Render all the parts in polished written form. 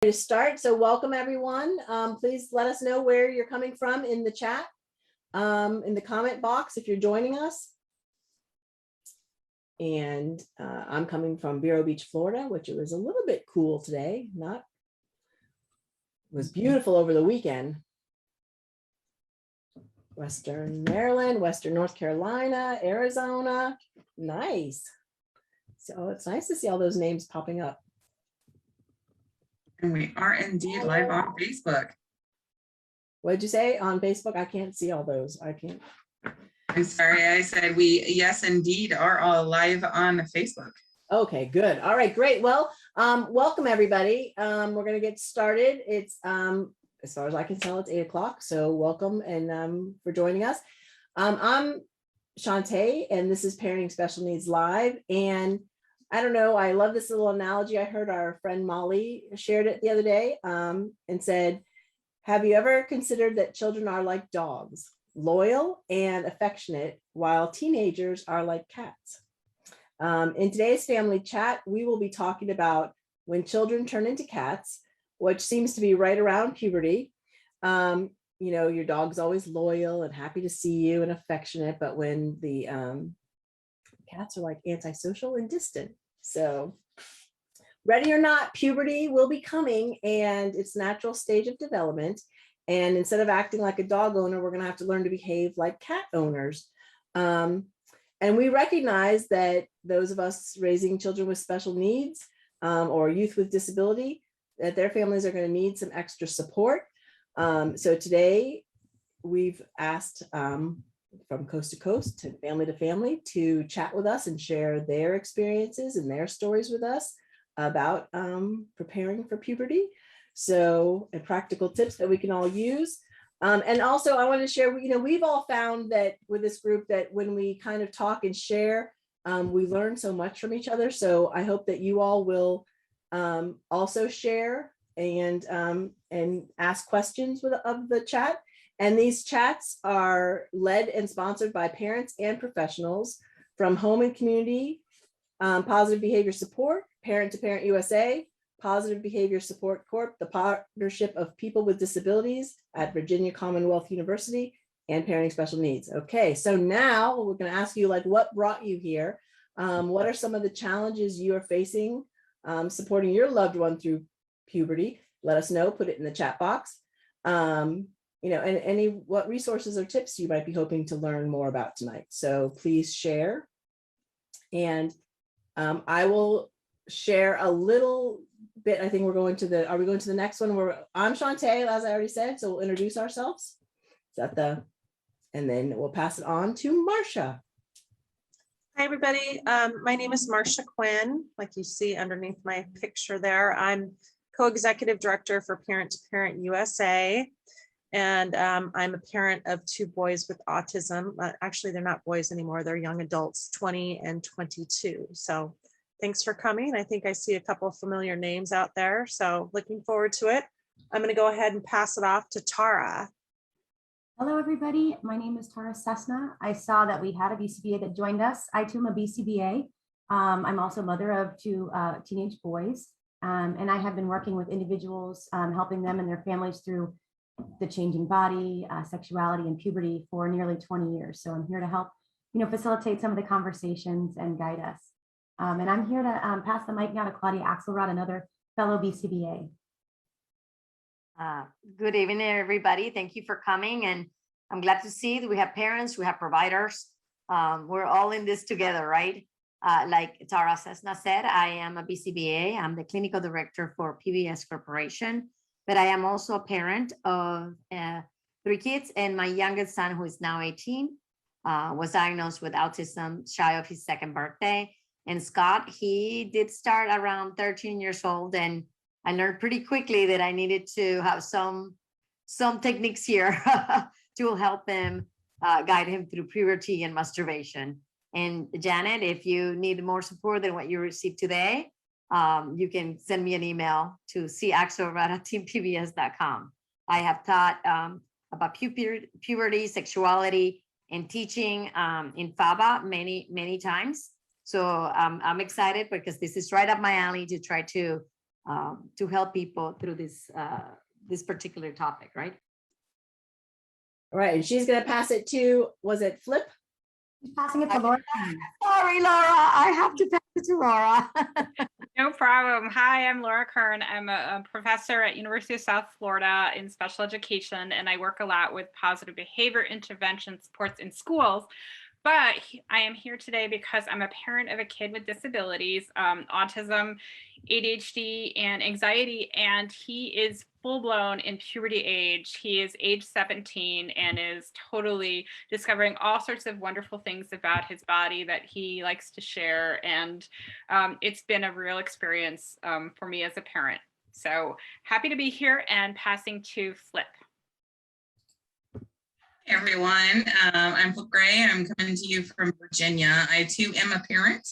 To start, so welcome everyone. Please let us know where you're coming from in the chat, in the comment box if you're joining us. And I'm coming from Vero Beach, Florida, which it was a little bit cool today. It was beautiful over the weekend. Western Maryland, Western North Carolina, Arizona. Nice. So it's nice to see all those names popping up. And we are indeed live on Facebook. What did you say on Facebook? I can't see all those. I can't. I'm sorry, I said we, yes, indeed, are all live on Facebook. Okay, good. All right, great. Well, welcome everybody. We're going to get started. It's, as far as I can tell, it's 8 o'clock. So welcome and for joining us. I'm Shantae, and this is Parenting Special Needs Live. And I don't know, I love this little analogy. I heard our friend Molly shared it the other day and said, have you ever considered that children are like dogs, loyal and affectionate, while teenagers are like cats? In today's family chat, we will be talking about when children turn into cats, which seems to be right around puberty. You know, your dog's always loyal and happy to see you and affectionate, but when the cats are like antisocial and distant. So ready or not, puberty will be coming, and it's a natural stage of development. And instead of acting like a dog owner, we're going to have to learn to behave like cat owners. And we recognize that those of us raising children with special needs or youth with disability, that their families are going to need some extra support. So today we've asked from coast to family to chat with us and share their experiences and their stories with us about preparing for puberty. So, and practical tips that we can all use. And also I want to share, you know, we've all found that with this group that when we kind of talk and share, we learn so much from each other. So I hope that you all will also share and ask questions of the chat. And these chats are led and sponsored by parents and professionals from Home and Community, Positive Behavior Support, Parent to Parent USA, Positive Behavior Support Corp, the partnership of people with disabilities at Virginia Commonwealth University, and Parenting Special Needs. Okay, so now we're going to ask you, like, what brought you here? What are some of the challenges you are facing supporting your loved one through puberty? Let us know, put it in the chat box. You know, and what resources or tips you might be hoping to learn more about tonight. So please share. And I will share a little bit. I think we're going to are we going to the next one where I'm Shantae, as I already said, so we'll introduce ourselves. Is that and then we'll pass it on to Marcia. Hi, everybody. My name is Marcia Quinn, like you see underneath my picture there. I'm co-executive director for Parent to Parent USA. And I'm a parent of 2 boys with autism. Actually, they're not boys anymore. They're young adults, 20 and 22. So thanks for coming. I think I see a couple of familiar names out there. So looking forward to it. I'm going to go ahead and pass it off to Tara. Hello, everybody. My name is Tara Cessna. I saw that we had a BCBA that joined us. I too am a BCBA. I'm also mother of 2 teenage boys. And I have been working with individuals, helping them and their families through the changing body, sexuality, and puberty for nearly 20 years. So I'm here to help, you know, facilitate some of the conversations and guide us. And I'm here to pass the mic now to Claudia Axelrod, another fellow BCBA. Good evening, everybody. Thank you for coming. And I'm glad to see that we have parents, we have providers. We're all in this together, right? Like Tara Cessna said, I am a BCBA. I'm the clinical director for PBS Corporation. But I am also a parent of 3 kids, and my youngest son, who is now 18, was diagnosed with autism shy of his 2nd birthday. And Scott, he did start around 13 years old, and I learned pretty quickly that I needed to have some techniques here to help him guide him through puberty and masturbation. And Janet, if you need more support than what you received today, you can send me an email to caxelrod@teampbs.com. I have taught about puberty, sexuality, and teaching in FABA many times. So I'm excited because this is right up my alley to try to to help people through this particular topic, right? All right, and she's gonna pass it to, was it Flip? Who's passing it to Laura? Sorry, Laura, I have to pass it to Laura. No problem. Hi, I'm Laura Kern. I'm a professor at University of South Florida in special education, and I work a lot with positive behavior intervention supports in schools. But I am here today because I'm a parent of a kid with disabilities, autism, ADHD, and anxiety, and he is full-blown in puberty age. He is age 17 and is totally discovering all sorts of wonderful things about his body that he likes to share. And it's been a real experience for me as a parent. So happy to be here and passing to Flip. Hey everyone, I'm Flip Gray. I'm coming to you from Virginia. I too am a parent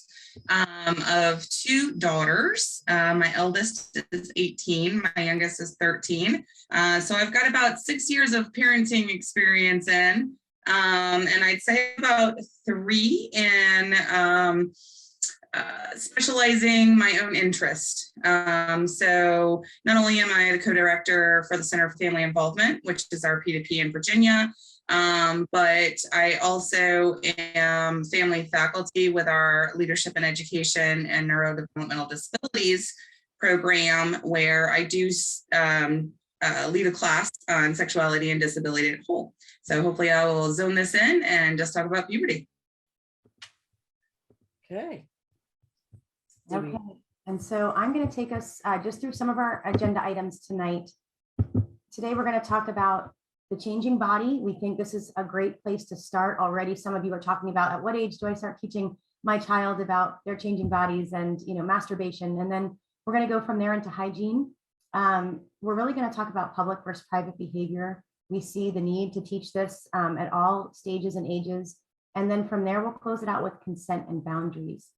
of two daughters. My eldest is 18, my youngest is 13. So I've got about 6 years of parenting experience in, and I'd say about 3 in specializing my own interest. So not only am I the co-director for the Center for Family Involvement, which is our P2P in Virginia, but I also am family faculty with our Leadership in Education and Neurodevelopmental Disabilities program, where I do lead a class on sexuality and disability at whole. So hopefully I will zone this in and just talk about puberty. Okay. Okay, and so I'm going to take us just through some of our agenda items tonight. Today, we're going to talk about the changing body. We think this is a great place to start already. Some of you are talking about, at what age do I start teaching my child about their changing bodies and, masturbation? And then we're going to go from there into hygiene. We're really going to talk about public versus private behavior. We see the need to teach this at all stages and ages. And then from there, we'll close it out with consent and boundaries.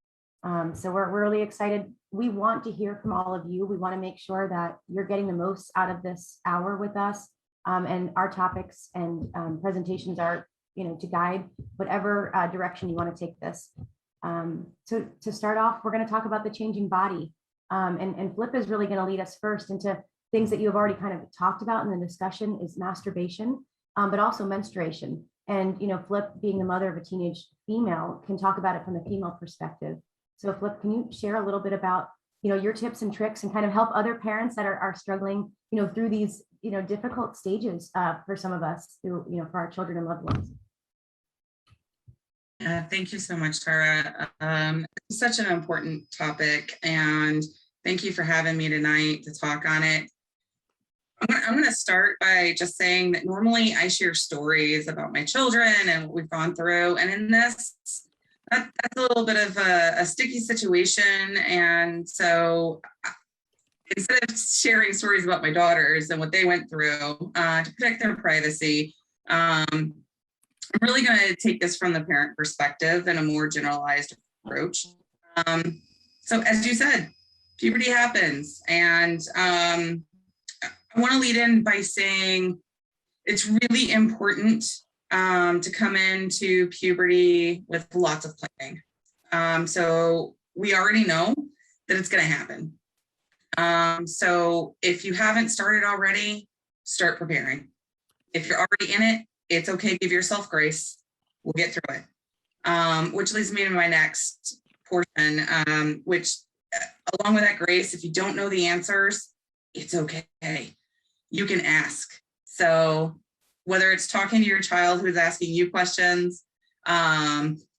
So we're really excited. We want to hear from all of you. We want to make sure that you're getting the most out of this hour with us. And our topics and presentations are, to guide whatever direction you want to take this. So to start off, we're going to talk about the changing body. And Flip is really going to lead us first into things that you have already kind of talked about in the discussion is masturbation, but also menstruation. And, Flip, being the mother of a teenage female, can talk about it from the female perspective. So Flip, can you share a little bit about, your tips and tricks and kind of help other parents that are struggling, through these, difficult stages for some of us through, for our children and loved ones. Thank you so much, Tara. It's such an important topic, and thank you for having me tonight to talk on it. I'm going to start by just saying that normally I share stories about my children and what we've gone through, and in this, that's a little bit of a sticky situation. And so instead of sharing stories about my daughters and what they went through to protect their privacy, I'm really going to take this from the parent perspective and a more generalized approach. So as you said, puberty happens. And I want to lead in by saying it's really important to come into puberty with lots of planning. So we already know that it's going to happen. So if you haven't started already, start preparing. If you're already in it, it's okay. Give yourself grace. We'll get through it. Which leads me to my next portion, which along with that grace, if you don't know the answers, it's okay. You can ask. So whether it's talking to your child who's asking you questions,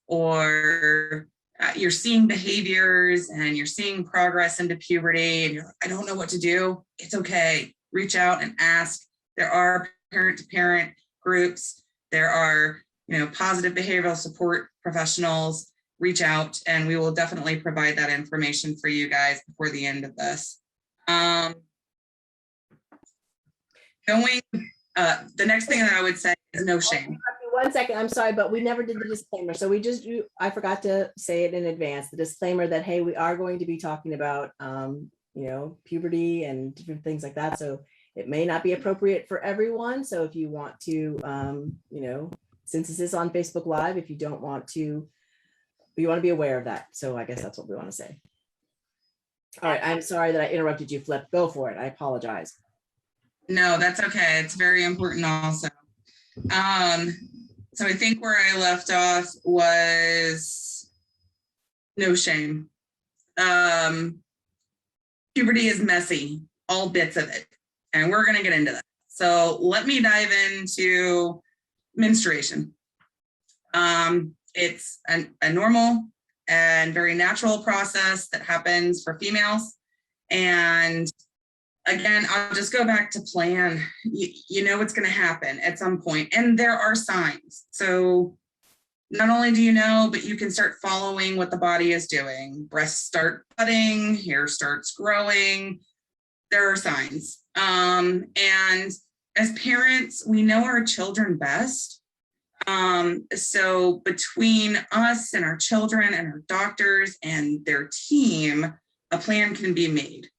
or you're seeing behaviors and you're seeing progress into puberty and you're like, I don't know what to do. It's okay. Reach out and ask. There are parent-to-parent groups. There are, positive behavioral support professionals. Reach out and we will definitely provide that information for you guys before the end of this. The next thing that I would say is no shame. 1 second, I'm sorry, but we never did the disclaimer. So I forgot to say it in advance, the disclaimer that, hey, we are going to be talking about, puberty and different things like that. So it may not be appropriate for everyone. So if you want to, since this is on Facebook Live, if you don't want to, you want to be aware of that. So I guess that's what we want to say. All right, I'm sorry that I interrupted you, Flip. Go for it. I apologize. No, that's okay. It's very important also. So I think where I left off was no shame. Puberty is messy, all bits of it, and we're going to get into that. So let me dive into menstruation. It's a normal and very natural process that happens for females. And again, I'll just go back to plan. You know what's going to happen at some point, and there are signs. So not only do you know, but you can start following what the body is doing. Breasts start budding, hair starts growing. There are signs. And as parents, we know our children best. So between us and our children and our doctors and their team, a plan can be made.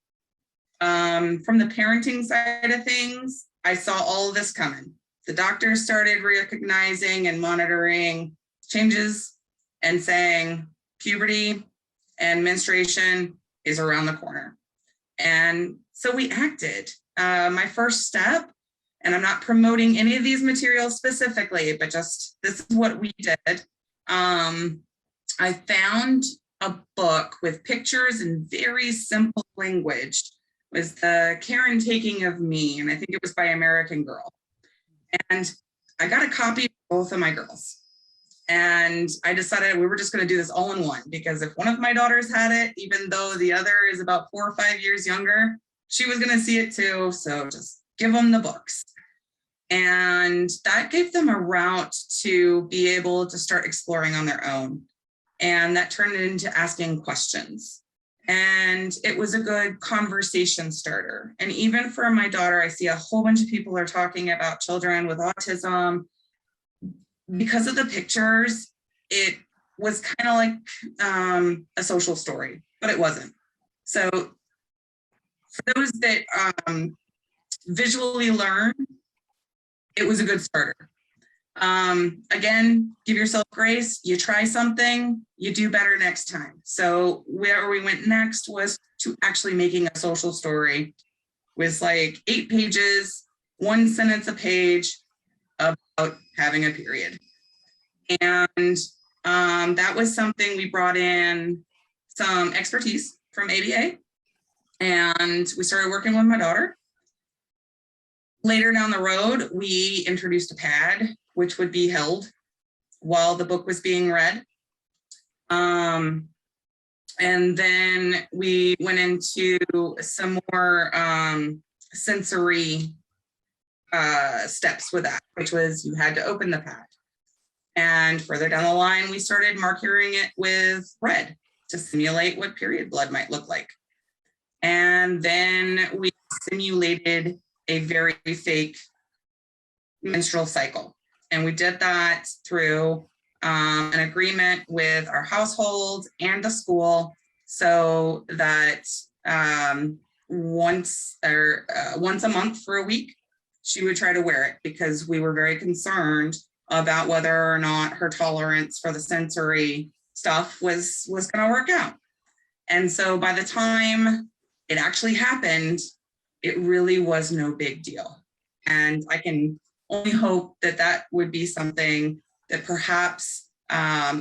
From the parenting side of things, I saw all of this coming. The doctors started recognizing and monitoring changes and saying puberty and menstruation is around the corner. And so we acted. My first step, and I'm not promoting any of these materials specifically, but just this is what we did. I found a book with pictures and very simple language. It was the Kern Taking of Me, and I think it was by American Girl. And I got a copy of both of my girls. And I decided we were just going to do this all in one, because if one of my daughters had it, even though the other is about 4 or 5 years younger, she was going to see it too. So just give them the books. And that gave them a route to be able to start exploring on their own. And that turned into asking questions. And it was a good conversation starter. And even for my daughter, I see a whole bunch of people are talking about children with autism. Because of the pictures, it was kind of like a social story, but it wasn't. So for those that visually learn, it was a good starter. Again, give yourself grace. You try something, you do better next time. So where we went next was to actually making a social story. It was like 8 pages, 1 sentence a page about having a period. And that was something we brought in some expertise from ABA, and we started working with my daughter. Later down the road, we introduced a pad, which would be held while the book was being read. And then we went into some more sensory steps with that, which was you had to open the pad. And further down the line, we started marking it with red to simulate what period blood might look like. And then we simulated a very fake menstrual cycle. And we did that through an agreement with our household and the school, so that once a month for a week, she would try to wear it, because we were very concerned about whether or not her tolerance for the sensory stuff was going to work out. And so by the time it actually happened, it really was no big deal. And I can only hope that that would be something that perhaps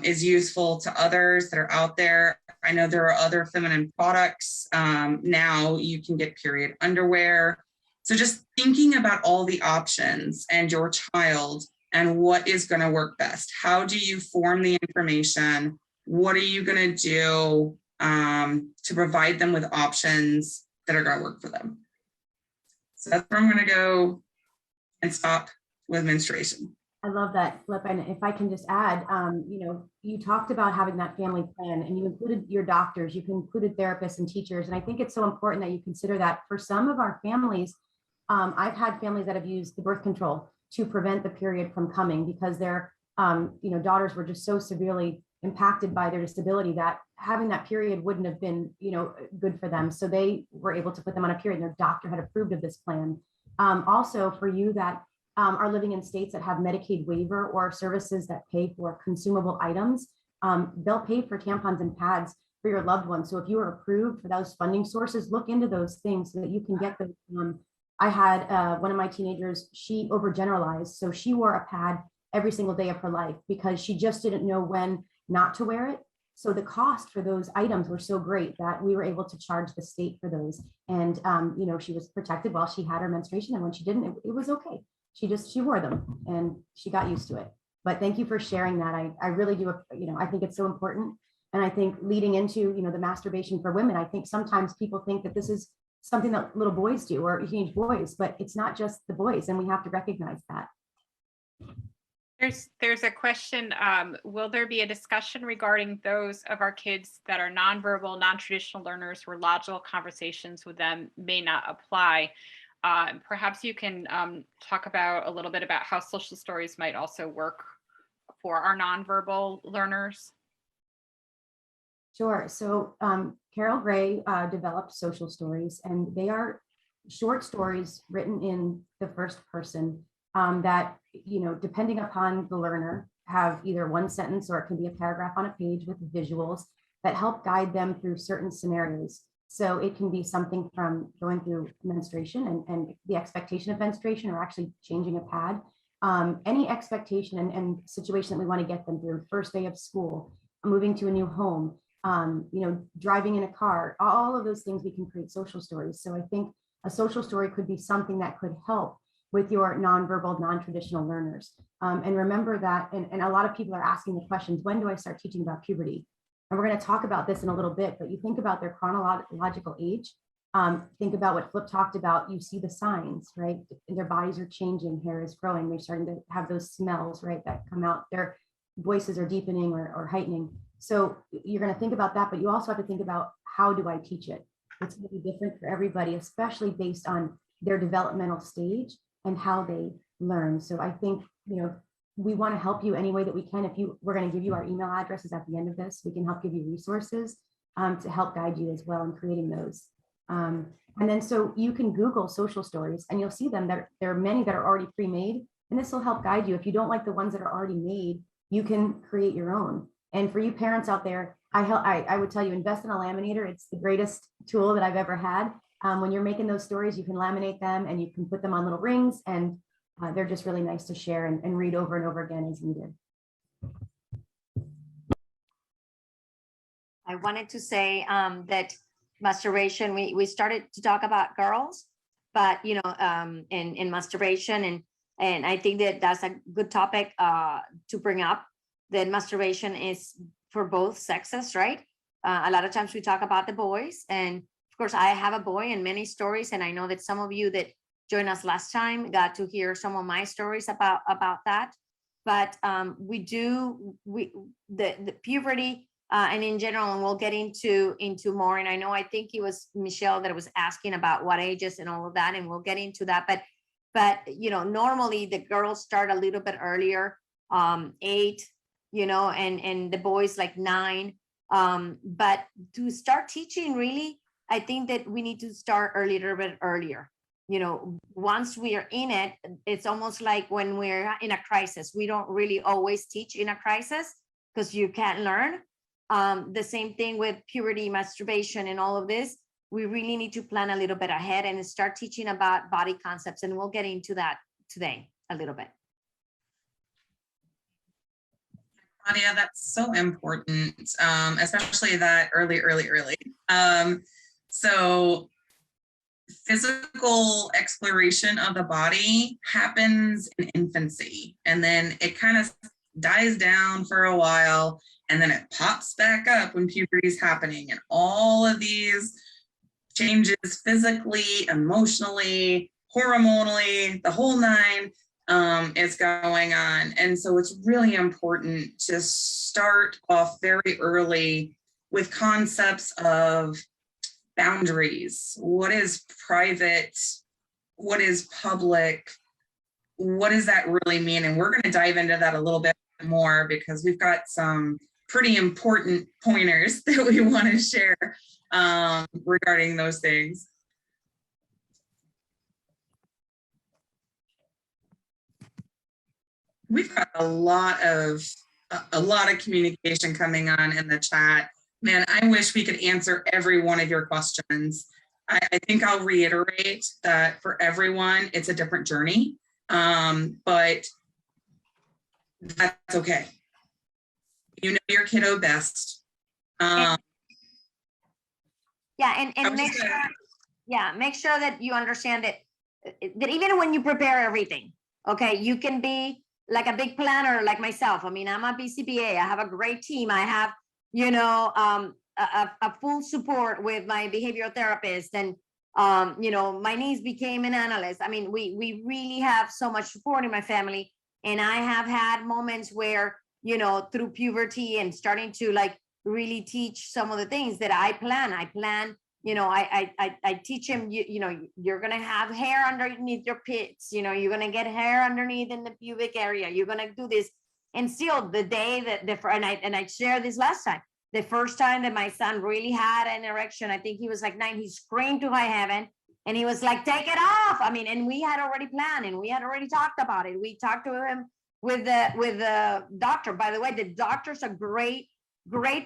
is useful to others that are out there. I know there are other feminine products. Now you can get period underwear. So just thinking about all the options and your child and what is going to work best. How do you form the information? What are you going to do to provide them with options that are going to work for them? So that's where I'm going to go and stop with menstruation. I love that, Flip. And if I can just add, you talked about having that family plan, and you included your doctors, you included therapists and teachers. And I think it's so important that you consider that for some of our families. I've had families that have used the birth control to prevent the period from coming, because their daughters were just so severely impacted by their disability that having that period wouldn't have been good for them. So they were able to put them on a period, and their doctor had approved of this plan. Also, for you that are living in states that have Medicaid waiver or services that pay for consumable items, they'll pay for tampons and pads for your loved one. So if you are approved for those funding sources, look into those things so that you can get those. I had one of my teenagers, she overgeneralized. So she wore a pad every single day of her life because she just didn't know when not to wear it. So the cost for those items were so great that we were able to charge the state for those. And, you know, she was protected while she had her menstruation. And when she didn't, it was okay. She wore them and she got used to it. But thank you for sharing that. I really do, you know, I think it's so important. And I think leading into, you know, the masturbation for women, I think sometimes people think that this is something that little boys do or teenage boys, but it's not just the boys, and we have to recognize that. There's a question, will there be a discussion regarding those of our kids that are nonverbal, non-traditional learners where logical conversations with them may not apply? Perhaps you can talk about a little bit about how social stories might also work for our nonverbal learners. Sure. So Carol Gray developed social stories, and they are short stories written in the first person that, you know, depending upon the learner, have either one sentence or it can be a paragraph on a page with visuals that help guide them through certain scenarios. So it can be something from going through menstruation and the expectation of menstruation, or actually changing a pad, any expectation and situation that we want to get them through, first day of school, moving to a new home, you know, driving in a car, all of those things we can create social stories. So I think a social story could be something that could help with your nonverbal, non-traditional learners. And remember that, and a lot of people are asking the questions, when do I start teaching about puberty? And we're going to talk about this in a little bit, but you think about their chronological age, think about what Flip talked about, you see the signs, right? Their bodies are changing, hair is growing, they're starting to have those smells, right, that come out, their voices are deepening or heightening. So you're going to think about that, but you also have to think about, how do I teach it? It's going to be different for everybody, especially based on their developmental stage and how they learn. So I think, you know, we want to help you any way that we can. We're going to give you our email addresses at the end of this. We can help give you resources to help guide you as well in creating those. And then so you can Google social stories and you'll see them. There are many that are already pre-made, and this will help guide you. If you don't like the ones that are already made, you can create your own. And for you parents out there, I would tell you, invest in a laminator. It's the greatest tool that I've ever had. When you're making those stories, you can laminate them and you can put them on little rings, and they're just really nice to share and read over and over again as needed. I wanted to say that masturbation, we started to talk about girls, but you know, in masturbation, and I think that that's a good topic to bring up, that masturbation is for both sexes, right? A lot of times we talk about the boys, and of course I have a boy and many stories, and I know that some of you that joined us last time got to hear some of my stories about that. But the puberty and in general, and we'll get into more. And I think it was Michelle that was asking about what ages and all of that, and we'll get into that. But you know, normally the girls start a little bit earlier, 8, you know, and the boys like 9. But to start teaching, really, I think that we need to start a little bit earlier. You know, once we are in it, it's almost like when we're in a crisis. We don't really always teach in a crisis because you can't learn. The same thing with puberty, masturbation, and all of this. We really need to plan a little bit ahead and start teaching about body concepts. And we'll get into that today a little bit. Claudia, that's so important, especially that early. So physical exploration of the body happens in infancy, and then it kind of dies down for a while, and then it pops back up when puberty is happening, and all of these changes physically, emotionally, hormonally, the whole 9 is going on. And so it's really important to start off very early with concepts of boundaries. What is private? What is public? What does that really mean? And we're going to dive into that a little bit more because we've got some pretty important pointers that we want to share regarding those things. We've got a lot of communication coming on in the chat. Man, I wish we could answer every one of your questions. I think I'll reiterate that for everyone, it's a different journey, but that's okay. You know your kiddo best. Yeah, I and was make just sure, gonna- yeah, make sure that you understand that even when you prepare everything, okay, you can be like a big planner like myself. I mean, I'm a BCBA. I have a great team. I have, you know, a full support with my behavioral therapist, and you know, my niece became an analyst. I mean, we really have so much support in my family, and I have had moments where, you know, through puberty and starting to like really teach some of the things that I plan, you know, I teach him, you know, you're going to have hair underneath your pits, you know, you're going to get hair underneath in the pubic area, you're going to do this. And still the day that and I shared this last time, the first time that my son really had an erection, I think he was like 9, he screamed to high heaven and he was like, take it off. I mean, and we had already planned and we had already talked about it. We talked to him with the doctor. By the way, the doctor's a great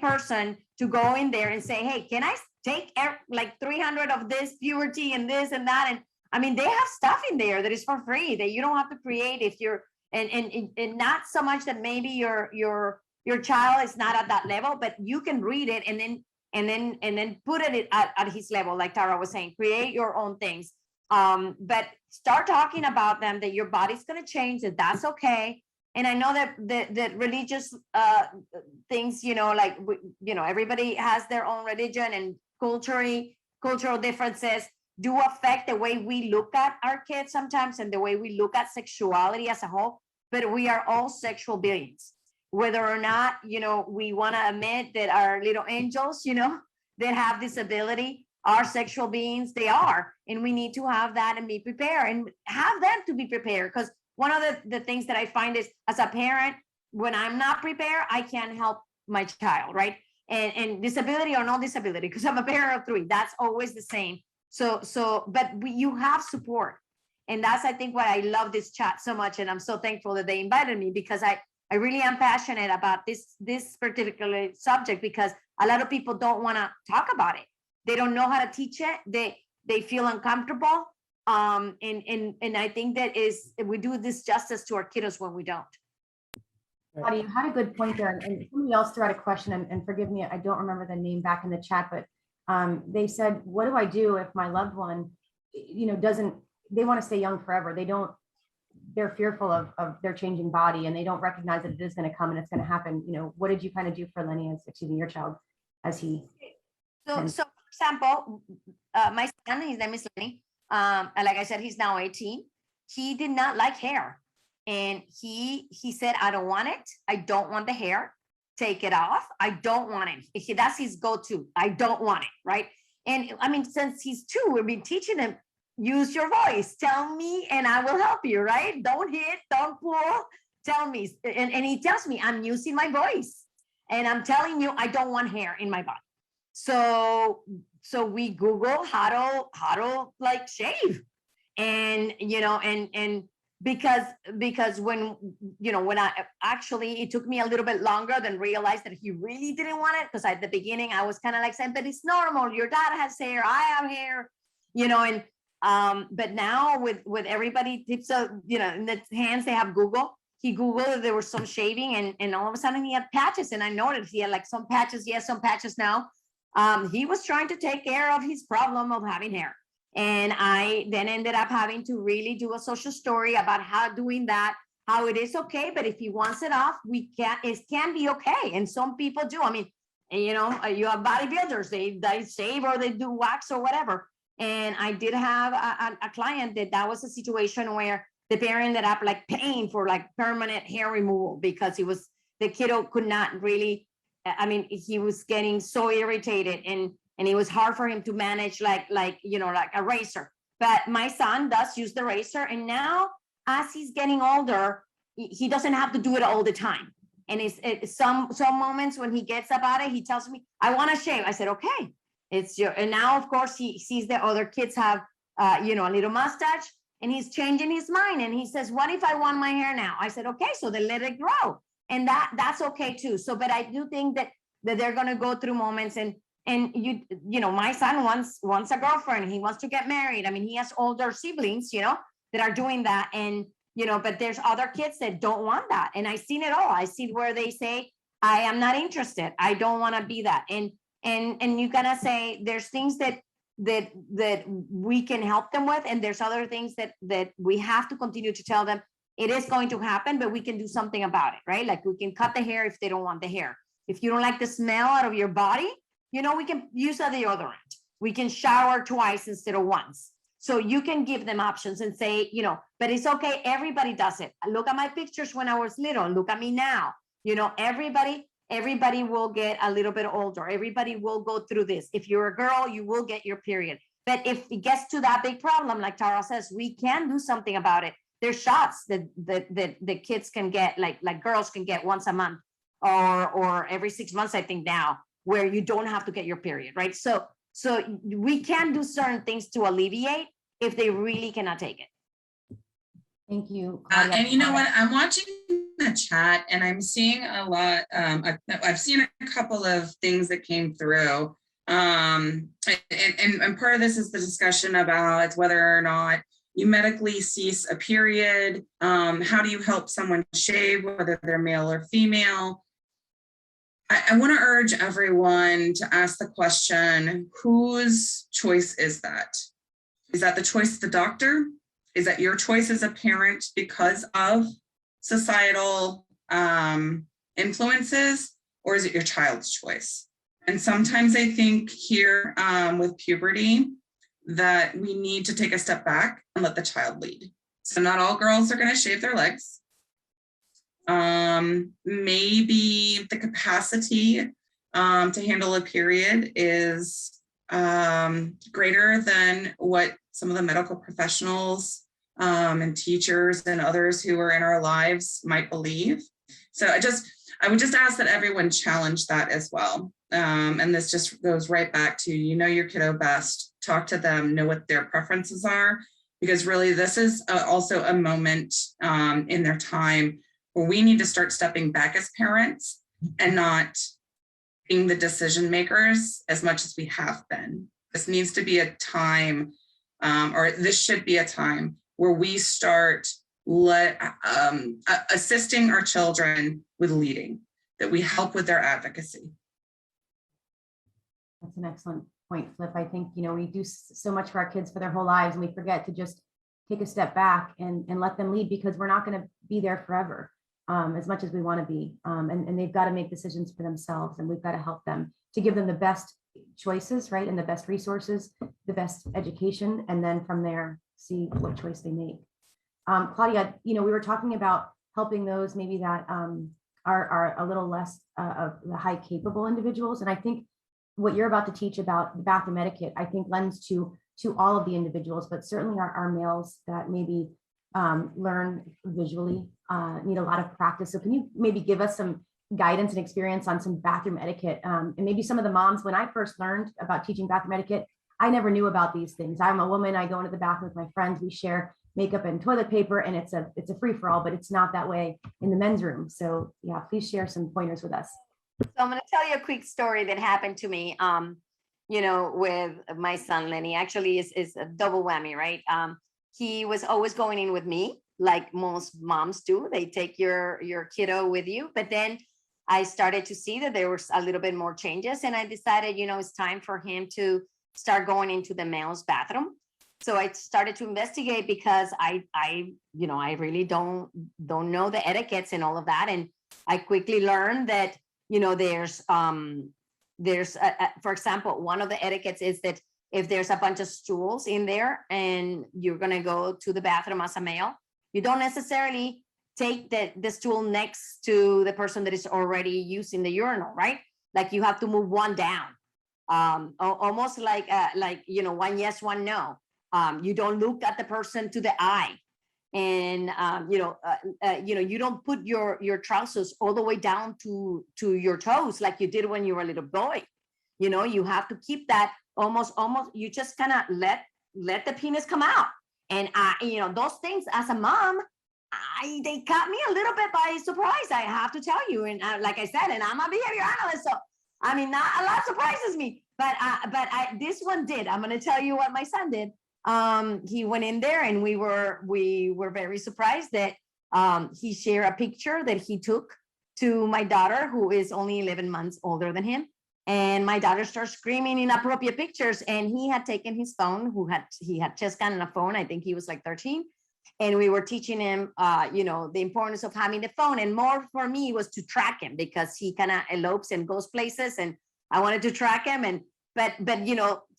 person to go in there and say, hey, can I take like 300 of this puberty and this and that? And I mean, they have stuff in there that is for free that you don't have to create if you're, and not so much that maybe your child is not at that level, but you can read it and then put it at his level, like Tara was saying, create your own things. But start talking about them, that your body's going to change, that that's okay. And I know that the religious things, you know, like, you know, everybody has their own religion, and cultural differences do affect the way we look at our kids sometimes and the way we look at sexuality as a whole. But we are all sexual beings, whether or not, you know, we want to admit that our little angels, you know, that have this ability are sexual beings. They are, and we need to have that and be prepared and have them to be prepared. Because one of the things that I find is, as a parent, when I'm not prepared, I can't help my child, right? And disability or no disability, because I'm a parent of 3, that's always the same. But you have support. And that's, I think, why I love this chat so much. And I'm so thankful that they invited me, because I really am passionate about this particular subject, because a lot of people don't want to talk about it. They don't know how to teach it. They feel uncomfortable. And I think that we do this justice to our kiddos when we don't. Claudia, you had a good point there, and somebody else threw out a question, and forgive me, I don't remember the name back in the chat, but they said, what do I do if my loved one, you know, they want to stay young forever. They're fearful of their changing body, and they don't recognize that it is going to come and it's going to happen. You know, what did you kind of do for Lenny, your child, as he? So for example, my son, his name is Lenny. And like I said, he's now 18. He did not like hair. And he said, I don't want it. I don't want the hair. Take it off. I don't want it. That's his go-to. I don't want it, right? And I mean, since he's 2, we've been teaching him, use your voice. Tell me and I will help you, right? Don't hit, don't pull. Tell me. And he tells me, I'm using my voice. And I'm telling you, I don't want hair in my body. So we Google how to like shave. And, you know, and because when, you know, when it took me a little bit longer than realized that he really didn't want it. Because at the beginning I was kind of like saying, but it's normal. Your dad has hair. I have hair, you know, and, but now with everybody tips of, you know, in the hands, they have Google. He Googled, there was some shaving and all of a sudden he had patches. And I noticed he had like some patches. Yes, some patches now. He was trying to take care of his problem of having hair. And I then ended up having to really do a social story about how doing that, how it is okay. But if he wants it off, it can be okay. And some people do. I mean, you know, you have bodybuilders, they shave or they do wax or whatever. And I did have a client that was a situation where the parent ended up like paying for like permanent hair removal because the kiddo could not really, I mean, he was getting so irritated and it was hard for him to manage like, you know, like a razor. But my son does use the razor. And now as he's getting older, he doesn't have to do it all the time. And it's some moments when he gets about it, he tells me, I want to shave. I said, okay, and now of course he sees that other kids have, you know, a little mustache and he's changing his mind. And he says, what if I want my hair now? I said, okay, so then let it grow. And that's okay too. So, but I do think that that they're going to go through moments and you know, my son wants a girlfriend. He wants to get married. I mean, he has older siblings, you know, that are doing that. And, you know, but there's other kids that don't want that. And I've seen it all. I see where they say, I am not interested. I don't want to be that. And you gotta say there's things that we can help them with. And there's other things that we have to continue to tell them it is going to happen, but we can do something about it, right? Like we can cut the hair if they don't want the hair. If you don't like the smell out of your body, you know, we can use a deodorant. We can shower twice instead of once. So you can give them options and say, you know, but it's okay. Everybody does it. Look at my pictures when I was little. Look at me now. You know, everybody will get a little bit older. Everybody will go through this. If you're a girl, you will get your period. But if it gets to that big problem, like Tara says, we can do something about it. There's shots that the kids can get, like girls can get once a month or every 6 months, I think now, where you don't have to get your period, right? So we can do certain things to alleviate if they really cannot take it. Thank you. And you know what? I'm watching the chat and I'm seeing a lot. I've seen a couple of things that came through. And part of this is the discussion about whether or not you medically cease a period. How do you help someone shave, whether they're male or female? I want to urge everyone to ask the question, whose choice is that? Is that the choice of the doctor? Is that your choice as a parent because of societal influences, or is it your child's choice? And sometimes I think here with puberty that we need to take a step back and let the child lead. So not all girls are going to shave their legs. Maybe the capacity to handle a period is greater than what some of the medical professionals and teachers and others who are in our lives might believe. So I would just ask that everyone challenge that as well. And this just goes right back to, you know, your kiddo best, talk to them, know what their preferences are, because really this is also a moment in their time where we need to start stepping back as parents and not being the decision makers as much as we have been. This needs to be a time, or this should be a time where we start assisting our children with leading, that we help with their advocacy. That's an excellent point, Flip. I think, you know, we do so much for our kids for their whole lives, and we forget to just take a step back and let them lead, because we're not going to be there forever as much as we want to be. And they've got to make decisions for themselves, and we've got to help them to give them the best choices, right? And the best resources, the best education, and then from there, see what choice they make. Claudia, you know, we were talking about helping those maybe that are a little less of the high capable individuals. And I think what you're about to teach about the bathroom etiquette, I think lends to all of the individuals, but certainly our males that maybe learn visually need a lot of practice. So can you maybe give us some guidance and experience on some bathroom etiquette? And maybe some of the moms, when I first learned about teaching bathroom etiquette, I never knew about these things. I'm a woman, I go into the bathroom with my friends, we share makeup and toilet paper, and it's a free-for-all, but it's not that way in the men's room. So yeah, please share some pointers with us. So I'm going to tell you a quick story that happened to me, you know, with my son, Lenny. Actually is a double whammy, right? He was always going in with me, like most moms do. They take your kiddo with you. But then I started to see that there was a little bit more changes, and I decided, you know, it's time for him to start going into the male's bathroom. So I started to investigate, because I you know, I really don't know the etiquettes and all of that. And I quickly learned that, you know, there's for example, one of the etiquettes is that if there's a bunch of stools in there and you're going to go to the bathroom as a male, you don't necessarily take the stool next to the person that is already using the urinal, right? Like you have to move one down, almost like, you know, one yes, one no. You don't look at the person to the eye. And, you know, you don't put your trousers all the way down to your toes like you did when you were a little boy. You know, you have to keep that almost, you just kind of let the penis come out. And, you know, those things as a mom, they caught me a little bit by surprise, I have to tell you. And like I said, and I'm a behavior analyst, so I mean, not a lot surprises me, but this one did. I'm going to tell you what my son did. He went in there, and we were very surprised that he shared a picture that he took to my daughter, who is only 11 months older than him. And my daughter started screaming inappropriate pictures, and he had taken his phone, he had just gotten a phone. I think he was like 13. And we were teaching him, the importance of having the phone. And more for me was to track him, because he kind of elopes and goes places, and I wanted to track him. But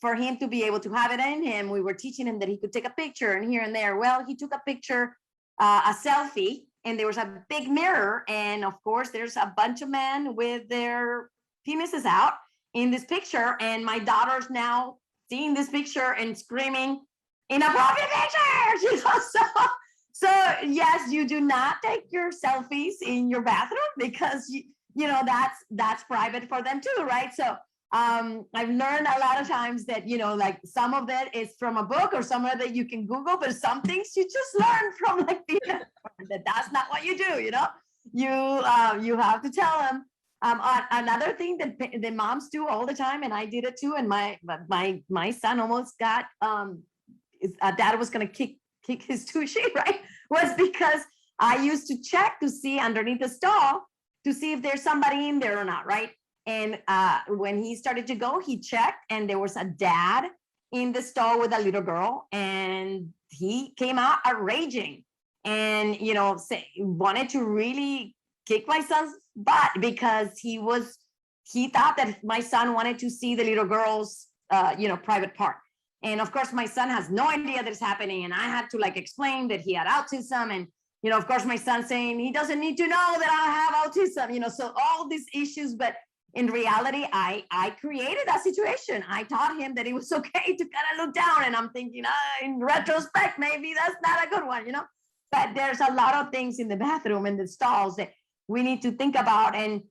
for him to be able to have it in him, we were teaching him that he could take a picture and here and there. Well, he took a picture, a selfie, and there was a big mirror. And of course, there's a bunch of men with their penises out in this picture. And my daughter's now seeing this picture and screaming, inappropriate pictures, so yes, you do not take your selfies in your bathroom, because that's private for them too, right? So I've learned a lot of times that like some of that is from a book or somewhere that you can Google, but some things you just learn from like that's not what you do. You have to tell them. Another thing that the moms do all the time, and I did it too, and my son almost got dad was going to kick his tushy, right? Was because I used to check to see underneath the stall to see if there's somebody in there or not, right? And when he started to go, he checked, and there was a dad in the stall with a little girl, and he came out raging, and wanted to really kick my son's butt, because he thought that my son wanted to see the little girl's private part. And of course, my son has no idea that it's happening. And I had to explain that he had autism. And, of course, my son saying he doesn't need to know that I have autism, so all these issues. But in reality, I created that situation. I taught him that it was okay to kind of look down. And I'm thinking, in retrospect, maybe that's not a good one, But there's a lot of things in the bathroom and the stalls that we need to think about. And,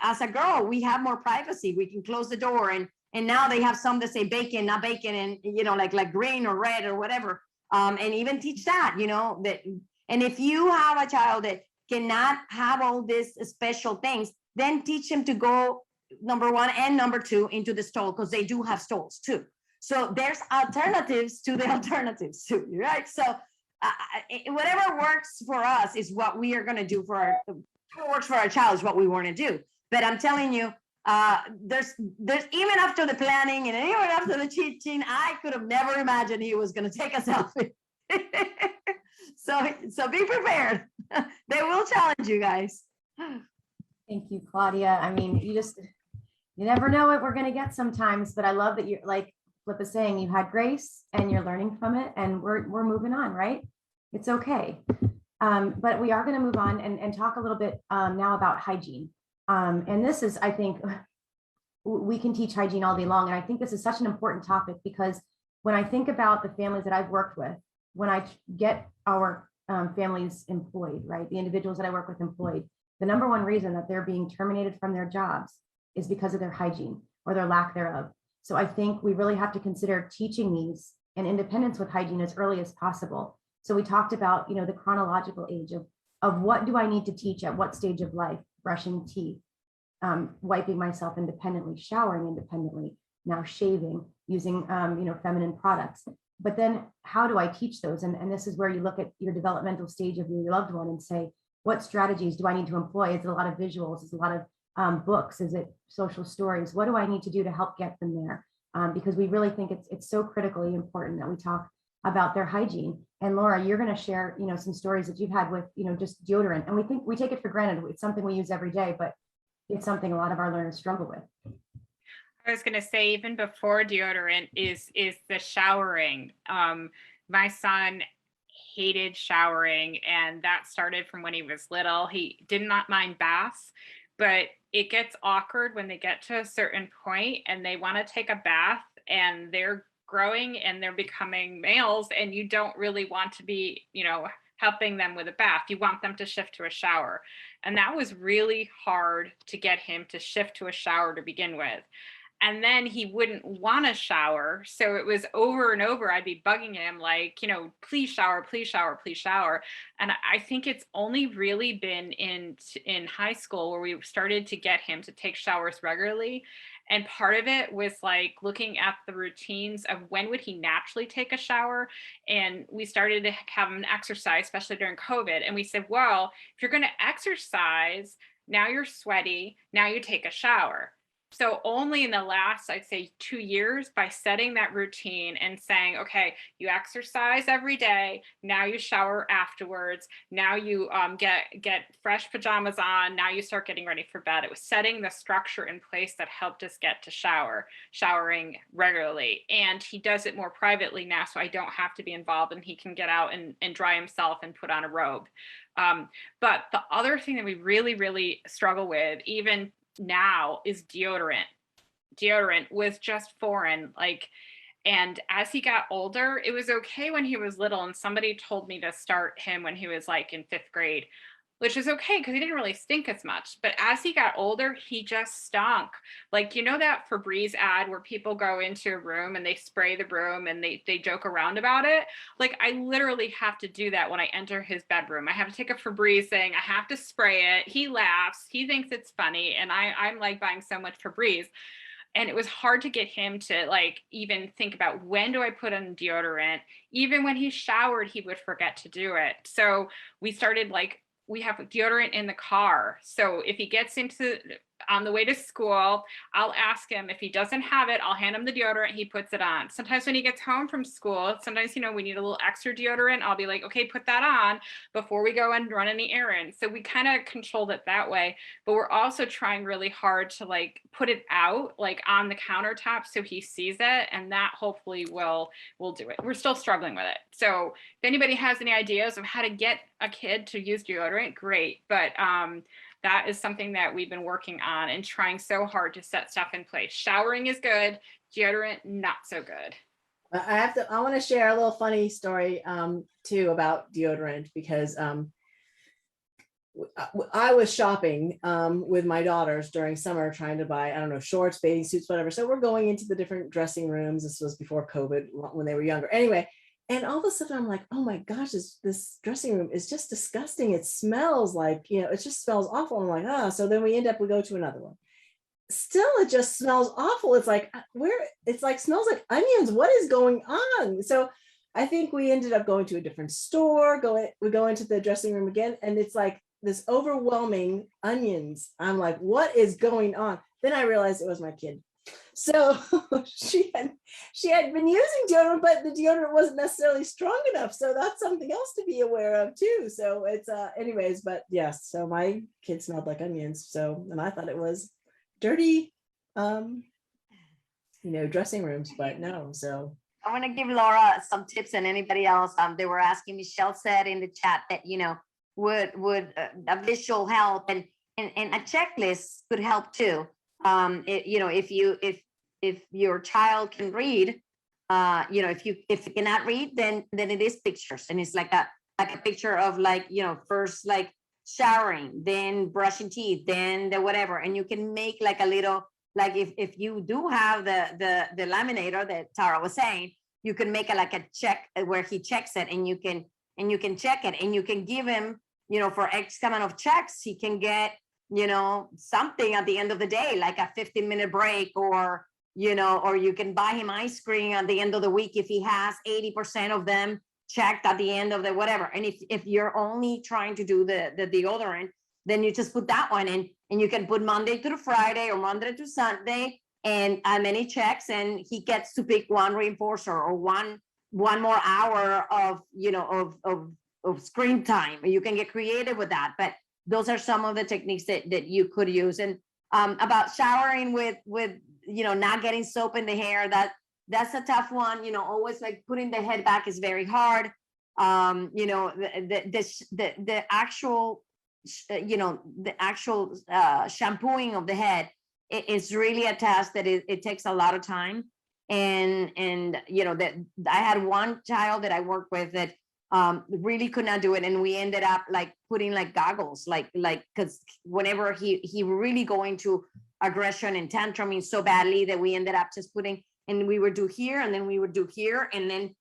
as a girl, we have more privacy. We can close the door, and now they have some that say bacon, not bacon, and like green or red or whatever. And even teach that, that. And if you have a child that cannot have all these special things, then teach them to go, number one and number two, into the stall, because they do have stalls too. So there's alternatives to the alternatives too, right? So whatever works for us is what we are going to do what works for our child is what we want to do. But I'm telling you, there's even after the planning and even after the teaching, I could have never imagined he was going to take a selfie. So be prepared. They will challenge you guys. Thank you, Claudia. I mean, you never know what we're going to get sometimes, but I love that you're like Flip is saying, you had grace and you're learning from it, and we're moving on, right? It's okay. But we are going to move on and talk a little bit now about hygiene. And this is, I think, we can teach hygiene all day long. And I think this is such an important topic, because when I think about the families that I've worked with, when I get our families employed, right, the individuals that I work with employed, the number one reason that they're being terminated from their jobs is because of their hygiene or their lack thereof. So I think we really have to consider teaching these and independence with hygiene as early as possible. So we talked about, the chronological age of what do I need to teach at what stage of life: brushing teeth, wiping myself independently, showering independently, now shaving, using, feminine products. But then how do I teach those? And this is where you look at your developmental stage of your loved one and say, what strategies do I need to employ? Is it a lot of visuals? Is it a lot of books? Is it social stories? What do I need to do to help get them there? Because we really think it's so critically important that we talk about their hygiene. And Laura, you're going to share, some stories that you've had with, just deodorant. And we take it for granted. It's something we use every day, but it's something a lot of our learners struggle with. I was going to say, even before deodorant is the showering. My son hated showering, and that started from when he was little. He did not mind baths, but it gets awkward when they get to a certain point and they want to take a bath, and they're growing and they're becoming males, and you don't really want to be, helping them with a bath. You want them to shift to a shower. And that was really hard to get him to shift to a shower to begin with. And then he wouldn't want to shower. So it was over and over. I'd be bugging him like, please shower, please shower, please shower. And I think it's only really been in high school where we started to get him to take showers regularly. And part of it was like looking at the routines of when would he naturally take a shower. And we started to have him exercise, especially during COVID. And we said, well, if you're going to exercise, now you're sweaty, now you take a shower. So only in the last, I'd say 2 years, by setting that routine and saying, okay, you exercise every day, now you shower afterwards, now you get fresh pajamas on, now you start getting ready for bed. It was setting the structure in place that helped us get to showering regularly. And he does it more privately now, so I don't have to be involved, and he can get out and dry himself and put on a robe. But the other thing that we really, really struggle with, even now, is deodorant. Deodorant was just foreign. And as he got older, it was okay when he was little, and somebody told me to start him when he was like in 5th grade, which is okay because he didn't really stink as much. But as he got older, he just stunk. That Febreze ad where people go into a room and they spray the broom and they joke around about it. I literally have to do that when I enter his bedroom. I have to take a Febreze thing. I have to spray it. He laughs. He thinks it's funny. And I'm like buying so much Febreze. And it was hard to get him to even think about, when do I put on deodorant? Even when he showered, he would forget to do it. So we started we have deodorant in the car. So if he gets on the way to school, I'll ask him. If he doesn't have it, I'll hand him the deodorant. He puts it on. Sometimes when he gets home from school, sometimes, we need a little extra deodorant. I'll be like, okay, put that on before we go and run any errands. So we kind of controlled it that way. But we're also trying really hard to put it out on the countertop so he sees it. And that hopefully will do it. We're still struggling with it. So if anybody has any ideas of how to get a kid to use deodorant, great. But that is something that we've been working on and trying so hard to set stuff in place. Showering is good, deodorant, not so good. I want to share a little funny story too about deodorant, because I was shopping with my daughters during summer, trying to buy, I don't know, shorts, bathing suits, whatever. So we're going into the different dressing rooms. This was before COVID, when they were younger. Anyway, and all of a sudden I'm like, oh my gosh, this dressing room is just disgusting. It smells it just smells awful. I'm like, so then we go to another one. Still, it just smells awful. It's smells like onions. What is going on? So I think we ended up going to a different store. We go into the dressing room again, and it's like this overwhelming onions. I'm like, what is going on? Then I realized it was my kid. So she had been using deodorant, but the deodorant wasn't necessarily strong enough. So that's something else to be aware of too. So it's anyways, but yes, so my kid smelled like onions. So, and I thought it was dirty, dressing rooms, but no. So I want to give Laura some tips, and anybody else. They were asking, Michelle said in the chat that, would a visual help, and a checklist could help too. If your child can read, if you cannot read, then it is pictures, and it's like a picture of first showering, then brushing teeth, then the whatever, and you can make a little, if you do have the laminator that Tara was saying, you can make a check where he checks it, and you can check it, and you can give him, for X amount of checks, he can get something at the end of the day, like a 15-minute break, or you can buy him ice cream at the end of the week if he has 80% of them checked at the end of the whatever. And if you're only trying to do the deodorant, then you just put that one in, and you can put Monday through Friday or Monday to Sunday, and many checks, and he gets to pick one reinforcer or one more hour of screen time. You can get creative with that, but those are some of the techniques that you could use. And about showering with not getting soap in the hair, that's a tough one. Always putting the head back is very hard. The actual shampooing of the head is really a task that it takes a lot of time. And that I had one child that I worked with that really could not do it, and we ended up putting goggles, because whenever he really going to aggression and tantruming so badly that we ended up just putting, and we would do here, and then we would do here, and then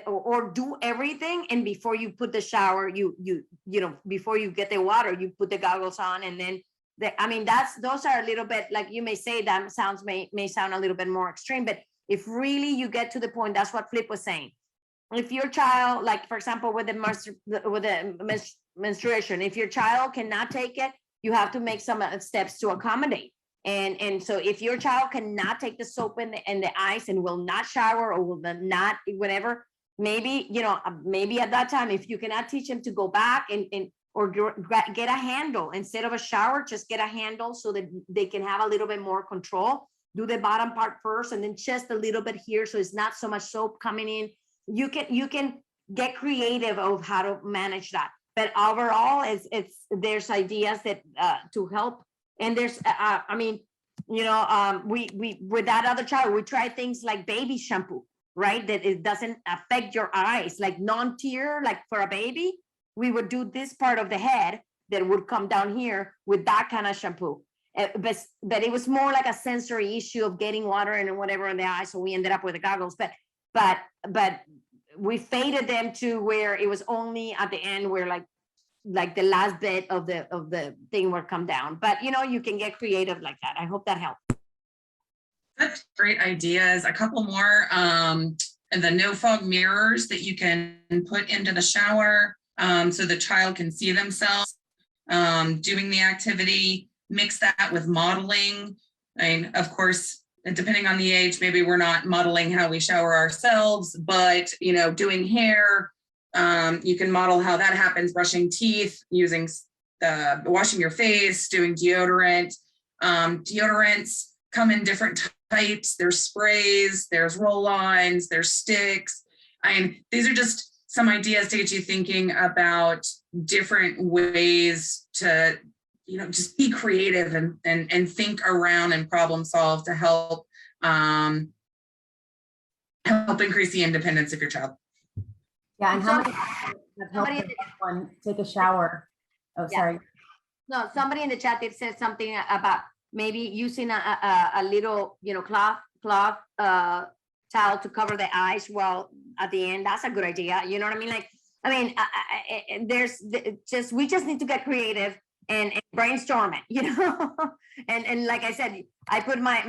or do everything. And before you put the shower, you know, before you get the water, you put the goggles on, and then I mean, those are a little bit, like you may say, that sounds may sound a little bit more extreme, but if really you get to the point, that's what Flip was saying. If your child, like for example, with the menstruation, if your child cannot take it, you have to make some steps to accommodate. And so if your child cannot take the soap and the ice and will not shower or will not whatever, maybe, you know, maybe at that time, if you cannot teach them to go back or get a handle instead of a shower, just get a handle so that they can have a little bit more control. Do the bottom part first and then just a little bit here, so it's not so much soap coming in. You can get creative of how to manage that. But overall, there's ideas that to help. And there's I mean, you know, we with that other child, we try things like baby shampoo, right? That it doesn't affect your eyes, like non-tear, like for a baby. We would do this part of the head that would come down here with that kind of shampoo. But it was more like a sensory issue of getting water and whatever in the eye. So we ended up with the goggles. But we faded them to where it was only at the end where like the last bit of the thing would come down. But you know, you can get creative like that. I hope that helped. That's great ideas. A couple more. And the no fog mirrors that you can put into the shower so the child can see themselves doing the activity. Mix that with modeling. I mean, of course, depending on the age, maybe we're not modeling how we shower ourselves, but you know, doing hair, you can model how that happens, brushing teeth, using washing your face, doing deodorant. Deodorants come in different types. There's sprays, there's roll-ons, there's sticks. I mean, these are just some ideas to get you thinking about different ways to, you know, just be creative and think around and problem solve to help help increase the independence of your child. Yeah, and how many have helped one take a shower? Oh, Yeah. sorry. No, somebody in the chat did say something about maybe using a little, you know, cloth towel to cover the eyes. Well, at the end, that's a good idea. You know what I mean? Like, I mean, we just need to get creative and brainstorm it, you know. and like I said, I put my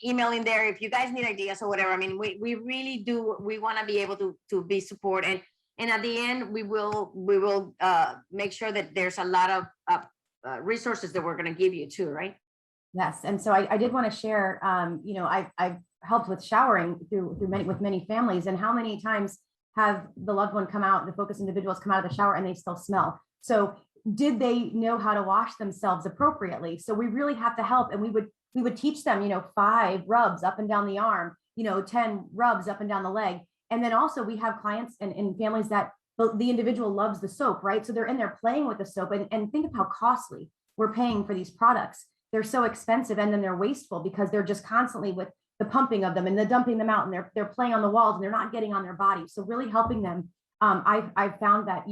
email in there if you guys need ideas or whatever. I mean, we really do. We want to be able to be support, and at the end, we will make sure that there's a lot of resources that we're going to give you too, right? Yes, and so I did want to share. You know, I've helped with showering with many families, and how many times have the loved one come out, the focus individuals come out of the shower and they still smell. So did they know how to wash themselves appropriately? So we really have to help, and we would teach them, you know, 5 rubs up and down the arm, you know, 10 rubs up and down the leg. And then also we have clients and families that the individual loves the soap, right? So they're in there playing with the soap, and think of how costly we're paying for these products. They're so expensive, and then they're wasteful because they're just constantly with the pumping of them and the dumping them out, and they're playing on the walls and they're not getting on their body. So really helping them. I've found that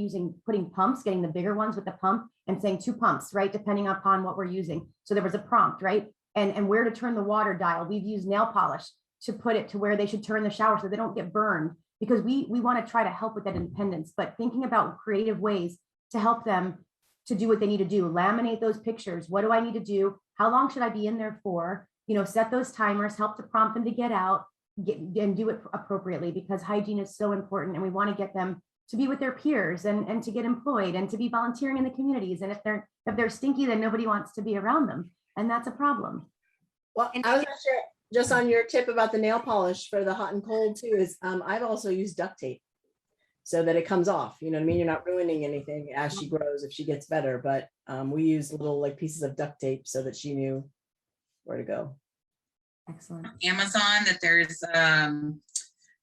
putting pumps, getting the bigger ones with the pump and saying 2 pumps, right? Depending upon what we're using. So there was a prompt, right? And where to turn the water dial. We've used nail polish to put it to where they should turn the shower so they don't get burned, because we want to try to help with that independence, but thinking about creative ways to help them to do what they need to do. Laminate those pictures. What do I need to do? How long should I be in there for? You know, set those timers, help to prompt them to get out, and do it appropriately, because hygiene is so important, and we want to get them to be with their peers and to get employed and to be volunteering in the communities. And if they're stinky, then nobody wants to be around them, and that's a problem. Well, I was not sure, just on your tip about the nail polish for the hot and cold too, is I've also used duct tape so that it comes off. You know what I mean? You're not ruining anything as she grows if she gets better. But we use little like pieces of duct tape so that she knew where to go. Excellent. Amazon, that there's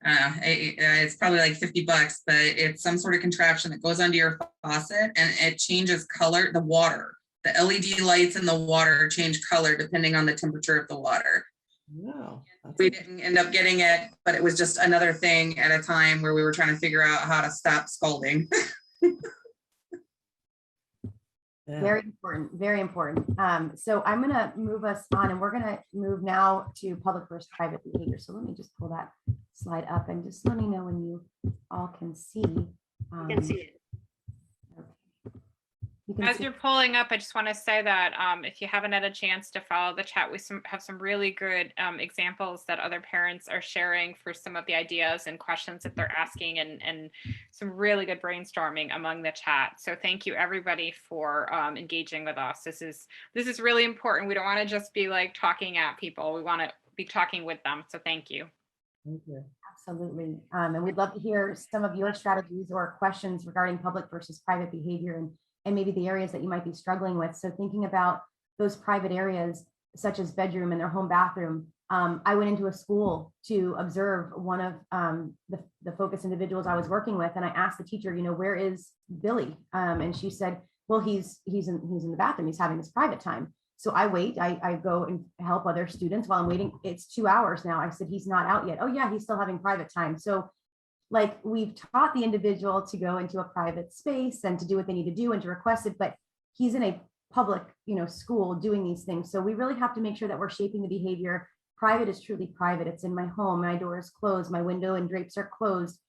it's probably like $50, but it's some sort of contraption that goes under your faucet and it changes color. The water, the LED lights in the water change color depending on the temperature of the water. Wow. We didn't end up getting it, but it was just another thing at a time where we were trying to figure out how to stop scalding. Yeah. Very important, very important. So I'm gonna move us on, and we're gonna move now to public versus private behavior. So let me just pull that slide up and just let me know when you all can see. You can see it. Okay. You can As see. you're pulling up, I just want to say that if you haven't had a chance to follow the chat, we have some really good examples that other parents are sharing for some of the ideas and questions that they're asking, and some really good brainstorming among the chat. So thank you everybody for engaging with us. This is really important. We don't want to just be like talking at people. We want to be talking with them. So thank you. Thank you. Absolutely. And we'd love to hear some of your strategies or questions regarding public versus private behavior, and maybe the areas that you might be struggling with. So thinking about those private areas, such as bedroom and their home bathroom. I went into a school to observe one of the focus individuals I was working with, and I asked the teacher, where is Billy? And she said, well, he's in the bathroom. He's having his private time. So I wait, I go and help other students while I'm waiting. It's 2 hours now. I said, he's not out yet. Oh yeah, he's still having private time. So like, we've taught the individual to go into a private space and to do what they need to do and to request it, but he's in a public, school doing these things. So we really have to make sure that we're shaping the behavior. Private is truly private. It's in my home. My door is closed. My window and drapes are closed.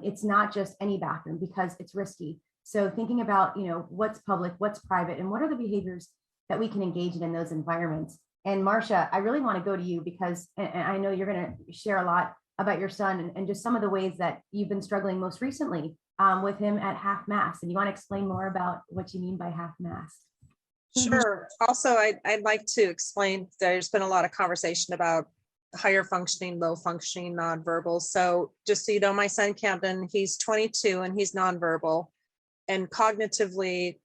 It's not just any bathroom because it's risky. So thinking about, what's public, what's private, and what are the behaviors that we can engage in those environments. And Marcia, I really want to go to you because, and I know you're going to share a lot about your son and just some of the ways that you've been struggling most recently with him at half mast. And you want to explain more about what you mean by half mast? Sure. Also, I'd like to explain, there's been a lot of conversation about higher functioning, low functioning, nonverbal. So just so you know, my son Camden, he's 22 and he's nonverbal, and cognitively,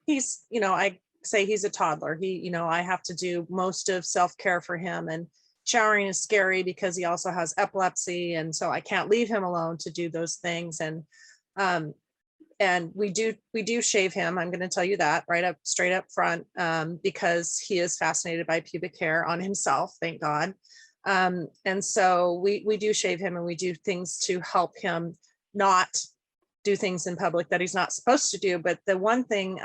he's, I say he's a toddler. I have to do most of self-care for him, and showering is scary because he also has epilepsy. And so I can't leave him alone to do those things. And we do shave him. I'm going to tell you that straight up front, because he is fascinated by pubic hair on himself, thank God. And so we do shave him, and we do things to help him not do things in public that he's not supposed to do. But the one thing,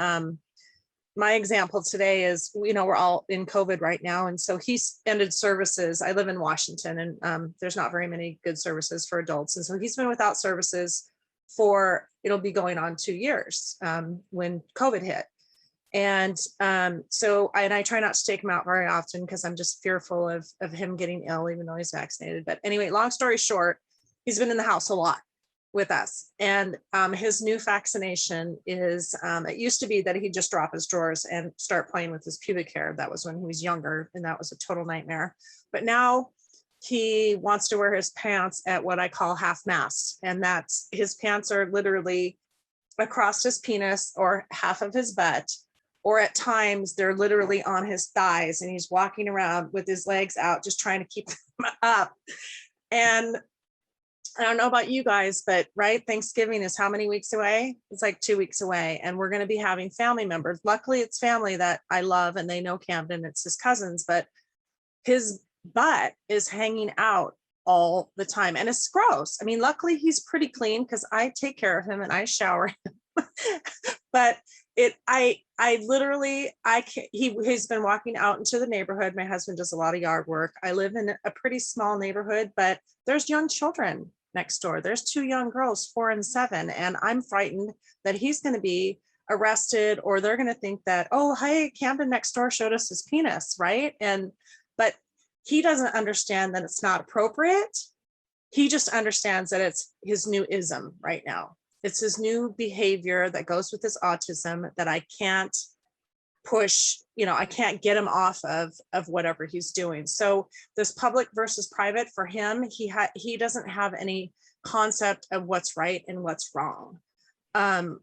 my example today is, we're all in COVID right now. And so he's ended services. I live in Washington, and there's not very many good services for adults. And so he's been without services for, it'll be going on 2 years when COVID hit. And so I try not to take him out very often because I'm just fearful of him getting ill, even though he's vaccinated. But anyway, long story short, he's been in the house a lot with us. And his new vaccination is, it used to be that he'd just drop his drawers and start playing with his pubic hair. That was when he was younger, and that was a total nightmare. But now he wants to wear his pants at what I call half mast. And that's, his pants are literally across his penis or half of his butt, or at times they're literally on his thighs, and he's walking around with his legs out, just trying to keep them up. And I don't know about you guys, but Thanksgiving is how many weeks away? It's like 2 weeks away. And we're going to be having family members. Luckily, it's family that I love, and they know Camden, it's his cousins, but his butt is hanging out all the time. And it's gross. I mean, luckily he's pretty clean because I take care of him and I shower him. But he's been walking out into the neighborhood. My husband does a lot of yard work. I live in a pretty small neighborhood, but there's young children next door. There's 2 young girls, 4 and 7. And I'm frightened that he's going to be arrested, or they're going to think that, oh, hey, Camden next door showed us his penis, right? But he doesn't understand that it's not appropriate. He just understands that it's his new ism right now. It's his new behavior that goes with his autism that I can't push, I can't get him off of whatever he's doing. So this public versus private for him, he doesn't have any concept of what's right and what's wrong.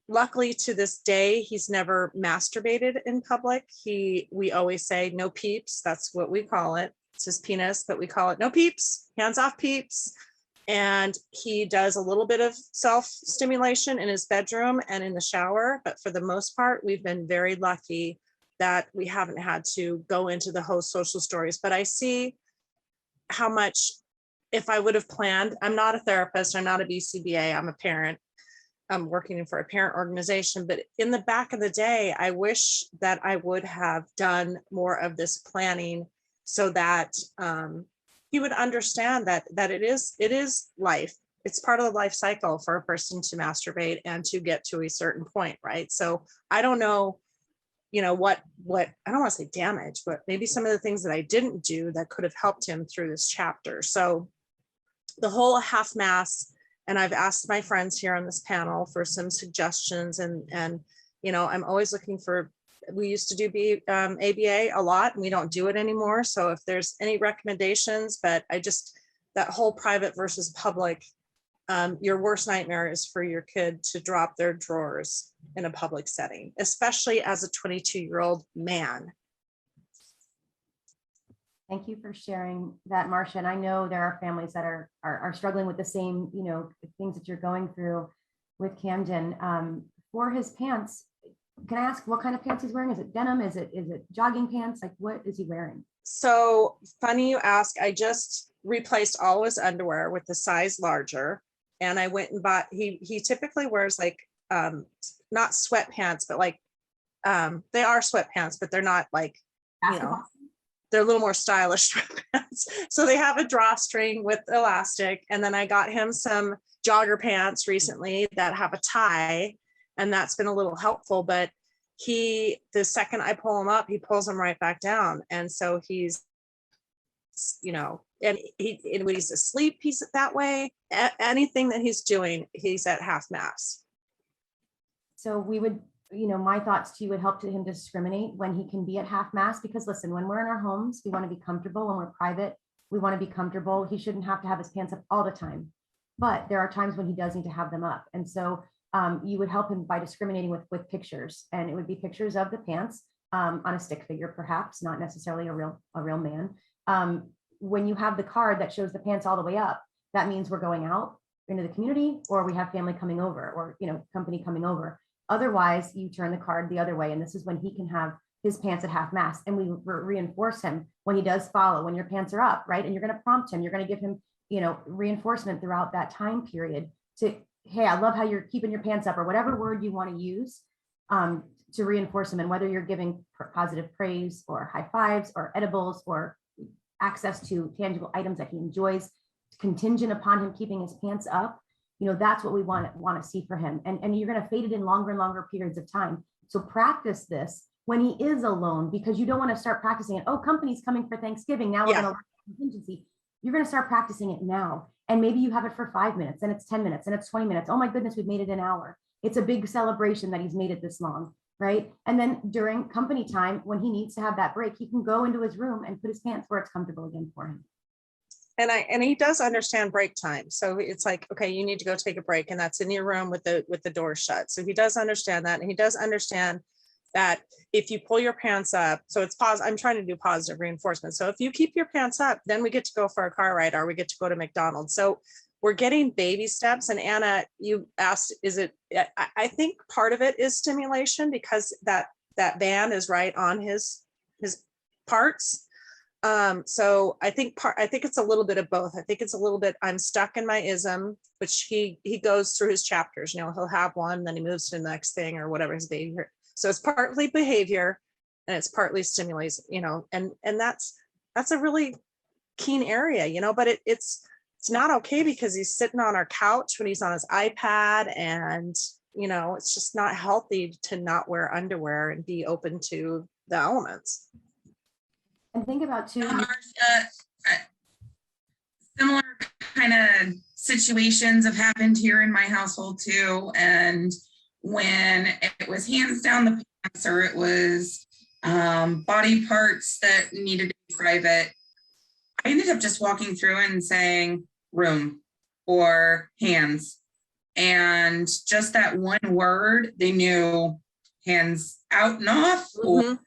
Luckily to this day, he's never masturbated in public. We always say no peeps. That's what we call it. It's his penis, but we call it no peeps, hands off peeps. And he does a little bit of self-stimulation in his bedroom and in the shower. But for the most part, we've been very lucky that we haven't had to go into the whole social stories. But I see how much, if I would have planned, I'm not a therapist, I'm not a BCBA, I'm a parent. working for a parent organization, but in the back of the day, I wish that I would have done more of this planning so that he would understand that it is life. It's part of the life cycle for a person to masturbate and to get to a certain point, right? So I don't know, what I don't want to say damage, but maybe some of the things that I didn't do that could have helped him through this chapter. So the whole half mass, and I've asked my friends here on this panel for some suggestions, and I'm always looking for, we used to do ABA a lot and we don't do it anymore. So if there's any recommendations, but that whole private versus public, your worst nightmare is for your kid to drop their drawers in a public setting, especially as a 22-year-old man. Thank you for sharing that, Marcia. And I know there are families that are struggling with the same, things that you're going through with Camden. For his pants, can I ask what kind of pants he's wearing? Is it denim? Is it jogging pants? Like, what is he wearing? So funny you ask. I just replaced all of his underwear with the size larger, and I went and bought. He typically wears like not sweatpants, but like they are sweatpants, but they're not like they're a little more stylish sweatpants. So they have a drawstring with elastic, and then I got him some jogger pants recently that have a tie, and that's been a little helpful. But the second I pull him up, he pulls them right back down, and so he's and when he's asleep, he's that way. Anything that he's doing, he's at half mast. So we would, my thoughts to you would help to him discriminate when he can be at half mast, because listen, when we're in our homes, we want to be comfortable. When we're private, we want to be comfortable. He shouldn't have to have his pants up all the time, but there are times when he does need to have them up. And so you would help him by discriminating with pictures, and it would be pictures of the pants on a stick figure, perhaps not necessarily a real man. When you have the card that shows the pants all the way up, that means we're going out into the community, or we have family coming over, or company coming over. Otherwise, you turn the card the other way, and this is when he can have his pants at half mast, and we reinforce him when he does follow, when your pants are up, right? And you're going to prompt him, you're going to give him reinforcement throughout that time period to, hey, I love how you're keeping your pants up, or whatever word you want to use to reinforce him. And whether you're giving positive praise or high fives or edibles or access to tangible items that he enjoys, contingent upon him keeping his pants up, that's what we want to see for him. And you're going to fade it in longer and longer periods of time. So practice this when he is alone, because you don't want to start practicing it. Oh, company's coming for Thanksgiving. Now we're going to contingency. You're going to start practicing it now. And maybe you have it for 5 minutes, and it's 10 minutes, and it's 20 minutes. Oh my goodness, we've made it an hour. It's a big celebration that he's made it this long, right? And then during company time, when he needs to have that break, he can go into his room and put his pants where it's comfortable again for him. And he does understand break time. So it's like, okay, you need to go take a break, and that's in your room with the door shut. So he does understand that, and he does understand that if you pull your pants up, so it's I'm trying to do positive reinforcement. So if you keep your pants up, then we get to go for a car ride, or we get to go to McDonald's. So we're getting baby steps. And Anna, you asked, I think part of it is stimulation, because that band is right on his parts. So I think it's a little bit of both. I think it's a little bit, I'm stuck in my ism, which he goes through his chapters, he'll have one, then he moves to the next thing or whatever his behavior. So it's partly behavior and it's partly stimulation, and that's a really keen area, but it's not okay, because he's sitting on our couch when he's on his iPad, and it's just not healthy to not wear underwear and be open to the elements. And think about too, Similar kind of situations have happened here in my household too. And when it was hands down the pants, or it was body parts that needed to be private, I ended up just walking through and saying room or hands. And just that one word, they knew hands out and off, or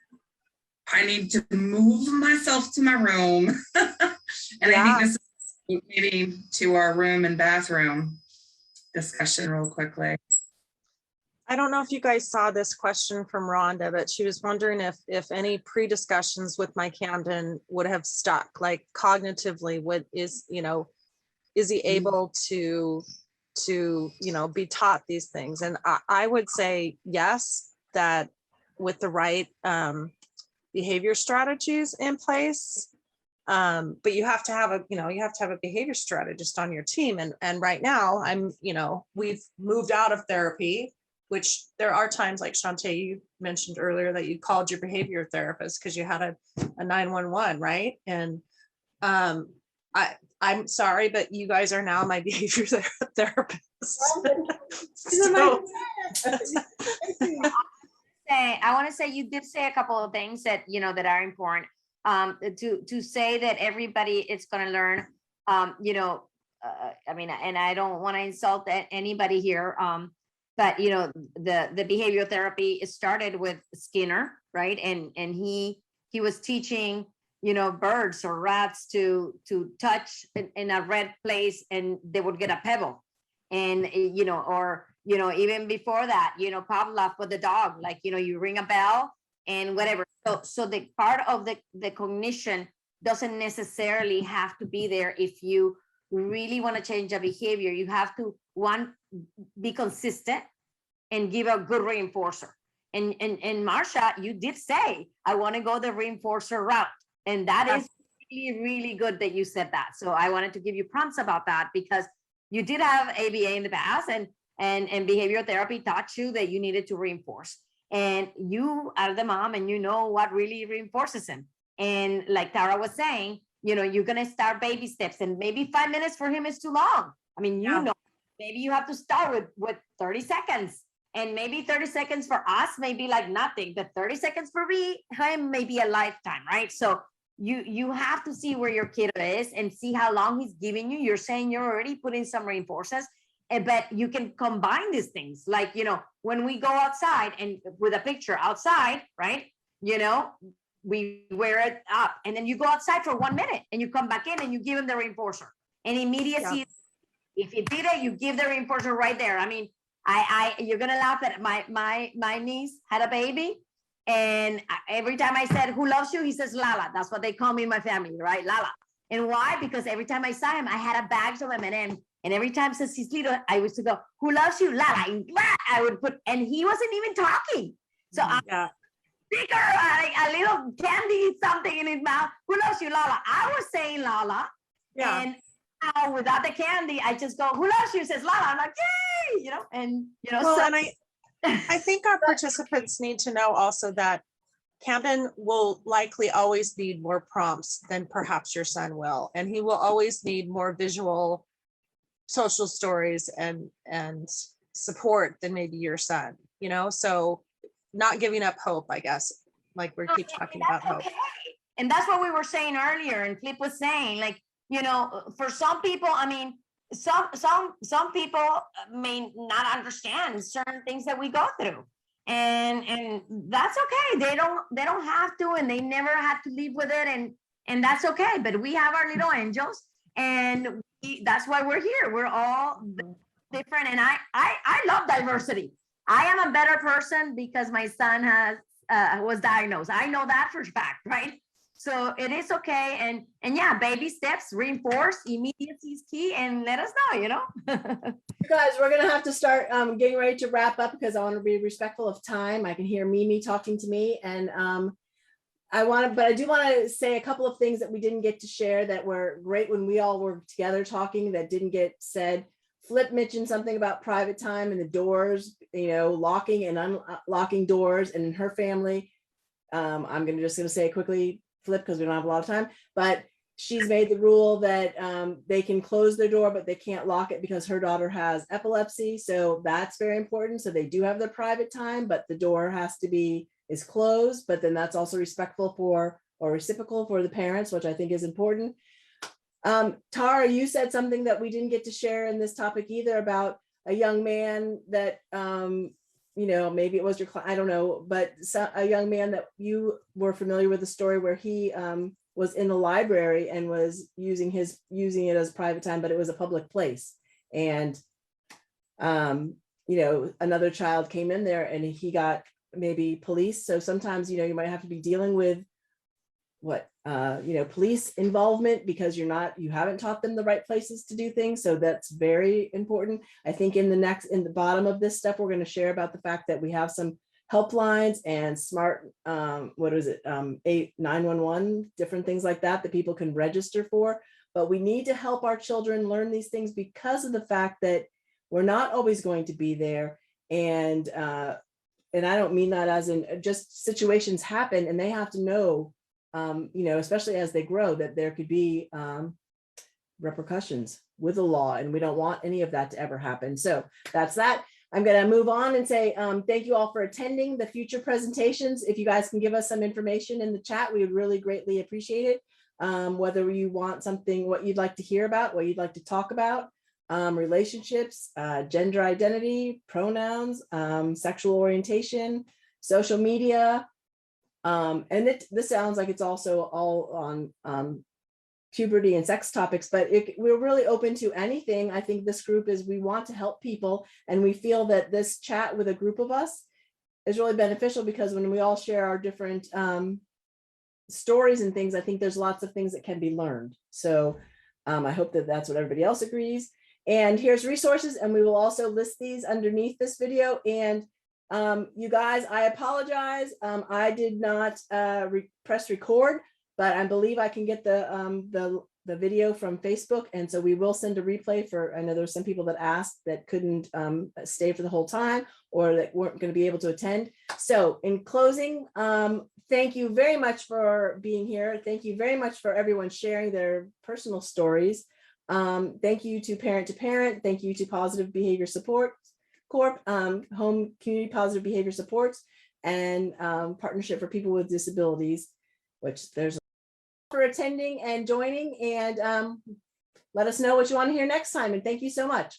I need to move myself to my room. And I think this is maybe to our room and bathroom discussion real quickly. I don't know if you guys saw this question from Rhonda, but she was wondering if any pre-discussions with my Camden would have stuck, like cognitively, is he able to to, you know, be taught these things. And I would say yes, that with the right behavior strategies in place. But you have to have a, you know, you have to have a behavior strategist on your team. And right now I'm, you know, we've moved out of therapy, which there are times like Shantae, you mentioned earlier that you called your behavior therapist because you had a 911, right? And I'm sorry, but you guys are now my behavior therapist. So, I want to say you did say a couple of things that, you know, that are important. To say that everybody is going to learn, you know, I mean, and I don't want to insult anybody here, but you know, the behavioral therapy started with Skinner, right? And he was teaching, you know, birds or rats to touch in a red place and they would get a pebble. And, you know, or, you know, even before that, you know, Pavlov with the dog, like, you know, you ring a bell and whatever. So the part of the cognition doesn't necessarily have to be there. If you really want to change a behavior, you have to, one, be consistent and give a good reinforcer. And Marcia, you did say, I want to go the reinforcer route. And that is really, really good that you said that. So I wanted to give you prompts about that because you did have ABA in the past and behavioral therapy taught you that you needed to reinforce. And you are the mom and you know what really reinforces him. And like Tara was saying, you know, you're going to start baby steps and maybe 5 minutes for him is too long. I mean, you know, maybe you have to start with 30 seconds and maybe 30 seconds for us may be like nothing, but 30 seconds for him may be a lifetime, right? So you have to see where your kid is and see how long he's giving you. You're saying you're already putting some reinforcers, but you can combine these things. Like, you know, when we go outside and with a picture outside, right? You know, we wear it up and then you go outside for 1 minute and you come back in and you give him the reinforcer and immediacy. If you did it, you give the reinforcer right there. I mean, you're going to laugh at my niece had a baby. And every time I said, who loves you? He says, Lala. That's what they call me in my family, right? Lala. And why? Because every time I saw him, I had a bag of M&M. And every time since he's little, I used to go, who loves you? Lala. And I would put, and he wasn't even talking. So I sticker, a little candy, something in his mouth. Who loves you? Lala. I was saying Lala. Yeah. And now without the candy, I just go, who loves you? He says Lala. I'm like, yay, you know, and, you know, well, and I think our participants need to know also that Camden will likely always need more prompts than perhaps your son will. And he will always need more visual social stories and support than maybe your son, you know? So not giving up hope, I guess, like we keep talking about hope. Okay. And that's what we were saying earlier. And Flip was saying, like, you know, for some people, I mean, some people may not understand certain things that we go through, and that's okay. They don't have to, and they never had to live with it, and that's okay. But we have our little angels, and that's why we're here. We're all different, and I love diversity. I am a better person because my son was diagnosed. I know that for a fact, right? So it is okay. And yeah, baby steps, reinforce, immediacy is key, and let us know, you know. Guys, we're going to have to start getting ready to wrap up because I want to be respectful of time. I can hear Mimi talking to me, and I do want to say a couple of things that we didn't get to share that were great when we all were together talking that didn't get said. Flip mentioned something about private time and the doors, you know, locking and unlocking doors, and in her family, I'm just going to say quickly, Flip, because we don't have a lot of time, but she's made the rule that they can close their door, but they can't lock it because her daughter has epilepsy. So that's very important. So they do have their private time, but the door is closed, but then that's also respectful for or reciprocal for the parents, which I think is important. Tara, you said something that we didn't get to share in this topic either about a young man that, you know, maybe it was your client, I don't know, but a young man that you were familiar with the story where he was in the library and was using it as private time, but it was a public place. And, you know, another child came in there and he got maybe police. So sometimes, you know, you might have to be dealing with police involvement, because you haven't taught them the right places to do things. So that's very important. I think in the bottom of this stuff, we're going to share about the fact that we have some helplines and smart, 911, different things like that people can register for. But we need to help our children learn these things because of the fact that we're not always going to be there. And I don't mean that as in just situations happen and they have to know, especially as they grow, that there could be repercussions with the law, and we don't want any of that to ever happen. So that's that. I'm going to move on and say thank you all for attending the future presentations. If you guys can give us some information in the chat, we would really greatly appreciate it. Whether you want something, what you'd like to hear about, what you'd like to talk about, relationships, gender identity, pronouns, sexual orientation, social media. And this sounds like it's also all on puberty and sex topics, but we're really open to anything. I think this group we want to help people, and we feel that this chat with a group of us is really beneficial, because when we all share our different stories and things, I think there's lots of things that can be learned. So I hope that that's what everybody else agrees. And here's resources, and we will also list these underneath this video. And you guys, I apologize. I did not press record, but I believe I can get the video from Facebook. And so we will send a replay I know there's some people that asked that couldn't stay for the whole time or that weren't going to be able to attend. So in closing, thank you very much for being here. Thank you very much for everyone sharing their personal stories. Thank you to Parent. Thank you to Positive Behavior Support Corp, Home Community Positive Behavior Supports, and Partnership for People with Disabilities, which there's for attending and joining, and let us know what you want to hear next time. And thank you so much.